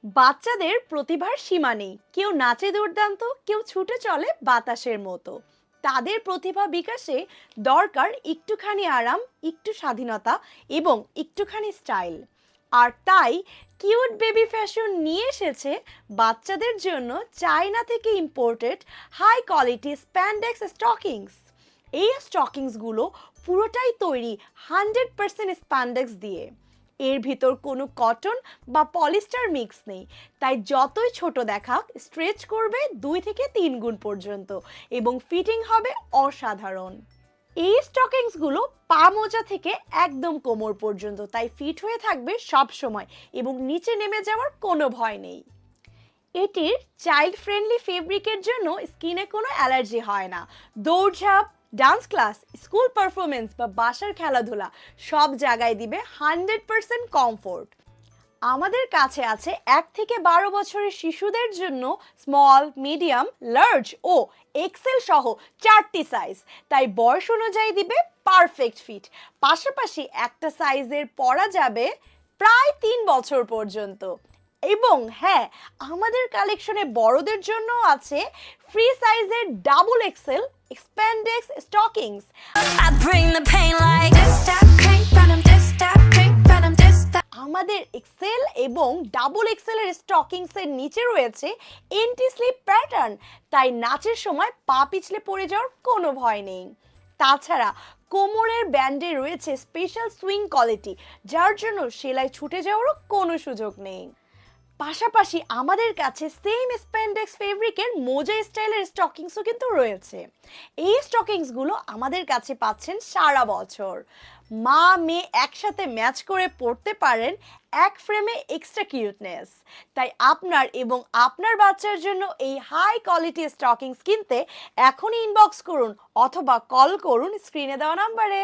বাচ্চাদের প্রতিভার সীমা নেই, কেউ নাচে দুর্দান্ত, কেউ ছুটে চলে বাতাসের মতো। তাদের প্রতিভা বিকাশে দরকার একটুখানি আরাম, একটু স্বাধীনতা এবং একটুখানি স্টাইল। আর তাই কিউট বেবি ফ্যাশন নিয়ে এসেছে বাচ্চাদের জন্য চায়না থেকে imported high quality spandex stockings. এই স্টকিংসগুলো পুরোটাই তৈরি 100% স্প্যান্ডেক্স দিয়ে। এর ভিতর কোনো কটন বা পলিস্টার মিক্স নেই, তাই যতই ছোট দেখাক স্ট্রেচ করবে 2 থেকে 3 গুণ পর্যন্ত এবং ফিটিং হবে অসাধারণ। এই স্টকিংসগুলো পা মোজা থেকে একদম কোমর পর্যন্ত, তাই ফিট হয়ে থাকবে সব সময় এবং নিচে নেমে যাওয়ার কোনো ভয় নেই। এটির চাইল্ড ফ্রেন্ডলি ফেব্রিকের জন্য স্কিনে কোনো অ্যালার্জি হয় না। দৌড়ঝাঁপ, ডান্স ক্লাস, স্কুল পারফরমেন্স বা বাসার খেলাধুলা সব জায়গায় দিবে 100% কমফোর্ট। আমাদের কাছে আছে 1 থেকে 12 বছরের শিশুদের জন্য স্মল, মিডিয়াম, লার্জ ও এক্সেল সহ 4টি সাইজ, তাই বয়স অনুযায়ী দিবে পারফেক্ট ফিট। পাশাপাশি একটা সাইজের পরা যাবে প্রায় 3 বছর পর্যন্ত। এবং হ্যাঁ, আমাদের কালেকশনে বড়দের জন্য আছে ফ্রি সাইজের double XL spandex stockings. I bring the pain like this, stop, crank, venom, this, stop, crank, venom, this, stop. আমাদের এক্সেল এবং ডাবল এক্সেলের স্টকিংসের নিচে রয়েছে এন্টি স্লিপ প্যাটার্ন, তাই নাচের সময় পা পিছলে পড়ে যাওয়ার কোনো ভয় নেই। তাছাড়া কোমরের ব্যান্ডে রয়েছে স্পেশাল সুইং কোয়ালিটি, যার জন্য সেলাই ছুটে যাওয়ারও কোনো সুযোগ নেই। পাশাপাশি আমাদের কাছে সেম স্প্যান্ডেক্স ফেব্রিকের মোজা স্টাইলের স্টকিংসও কিন্তু রয়েছে। এই স্টকিংসগুলো আমাদের কাছে পাচ্ছেন সারা বছর। মা মেয়ে একসাথে ম্যাচ করে পরতে পারেন, এক ফ্রেমে এক্সট্রা কিউটনেস। তাই আপনার এবং আপনার বাচ্চার জন্য এই হাই কোয়ালিটি স্টকিংস কিনতে এখনই ইনবক্স করুন অথবা কল করুন স্ক্রিনে দেওয়া নাম্বারে।